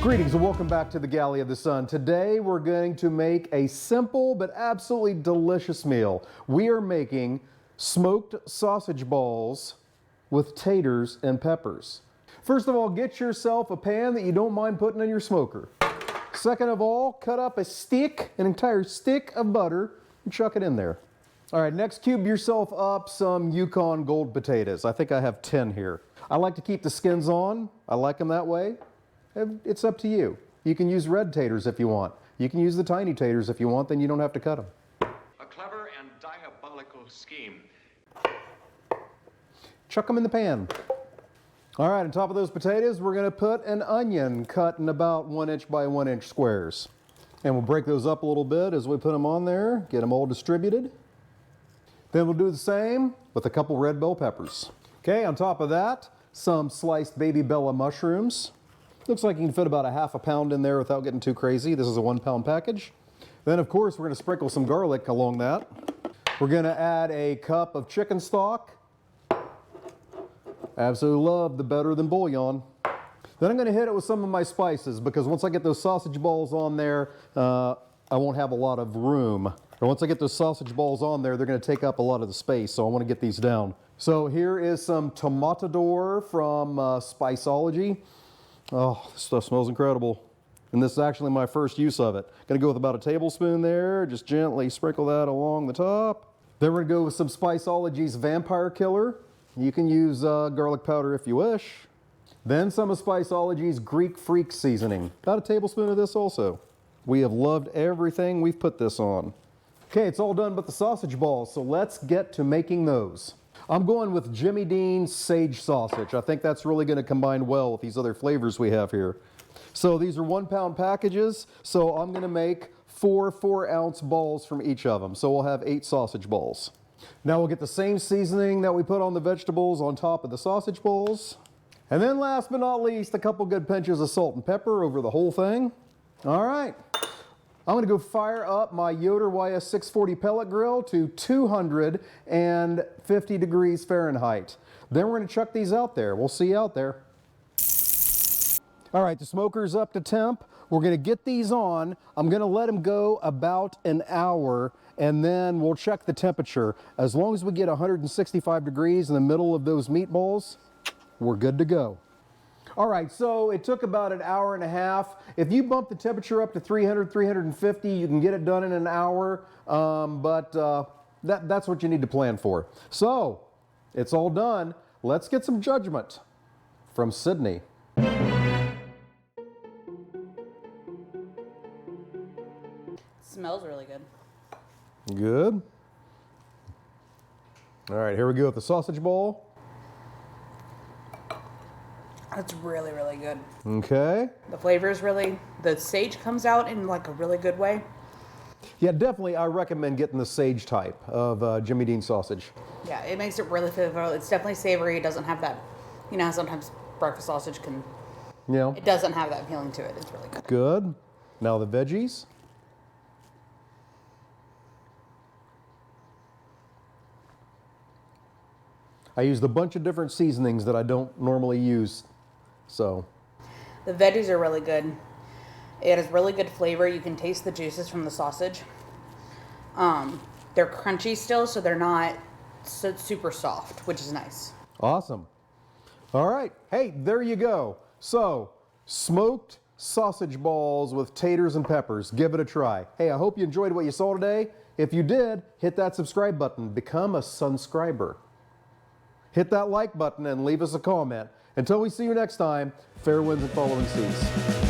Greetings and welcome back to the Galley of the Sun. Today we're going to make a simple but absolutely delicious meal. We are making smoked sausage balls with taters and peppers. First of all, get yourself a pan that you don't mind putting in your smoker. Second of all, cut up an entire stick of butter and chuck it in there. All right, next cube yourself up some Yukon Gold potatoes. I think I have 10 here. I like to keep the skins on. I like them that way. It's up to you. You can use red taters if you want. You can use the tiny taters if you want, then you don't have to cut them. A clever and diabolical scheme. Chuck them in the pan. All right, on top of those potatoes, we're gonna put an onion cut in about 1 inch by 1 inch squares. And we'll break those up a little bit as we put them on there, get them all distributed. Then we'll do the same with a couple red bell peppers. Okay, on top of that, some sliced baby bella mushrooms. Looks like you can fit about a half a pound in there without getting too crazy. This is a 1 pound package. Then of course we're gonna sprinkle some garlic along that. We're gonna add a cup of chicken stock. Absolutely love the better than bouillon. Then I'm gonna hit it with some of my spices because once I get those sausage balls on there, I won't have a lot of room. And once I get those sausage balls on there, they're gonna take up a lot of the space, so I wanna get these down. So here is some tomatador from Spiceology. Oh, this stuff smells incredible. And this is actually my first use of it. Gonna go with about a tablespoon there, just gently sprinkle that along the top. Then we're gonna go with some Spiceology's Vampire Killer. You can use garlic powder if you wish. Then some of Spiceology's Greek Freak seasoning. About a tablespoon of this also. We have loved everything we've put this on. Okay, it's all done but the sausage balls, so let's get to making those. I'm going with Jimmy Dean's sage sausage. I think that's really gonna combine well with these other flavors we have here. So these are 1 pound packages, so I'm gonna make 4 4-ounce balls from each of them. So we'll have 8 sausage balls. Now we'll get the same seasoning that we put on the vegetables on top of the sausage balls. And then last but not least, a couple good pinches of salt and pepper over the whole thing. All right. I'm gonna go fire up my Yoder YS640 pellet grill to 250 degrees Fahrenheit. Then we're gonna chuck these out there. We'll see you out there. All right, the smoker's up to temp. We're gonna get these on. I'm gonna let them go about an hour and then we'll check the temperature. As long as we get 165 degrees in the middle of those meatballs, we're good to go. All right, so it took about an hour and a half. If you bump the temperature up to 300, 350, you can get it done in an hour, that's what you need to plan for. So, it's all done. Let's get some judgment from Sydney. Smells really good. Good. All right, here we go with the sausage ball. That's really, really good. Okay. The flavor is the sage comes out in like a really good way. Yeah, definitely I recommend getting the sage type of Jimmy Dean sausage. Yeah, it makes it really flavorful. It's definitely savory. It doesn't have that, you know, sometimes breakfast sausage can, it doesn't have that feeling to it. It's really good. Good. Now the veggies. I used a bunch of different seasonings that I don't normally use, so. The veggies are really good. It has really good flavor. You can taste the juices from the sausage. They're crunchy still, so they're not super soft, which is nice. Awesome. All right, hey, there you go. So, smoked sausage balls with taters and peppers. Give it a try. Hey, I hope you enjoyed what you saw today. If you did, hit that subscribe button. Become a sunscriber. Hit that like button and leave us a comment. Until we see you next time, fair winds and following seas.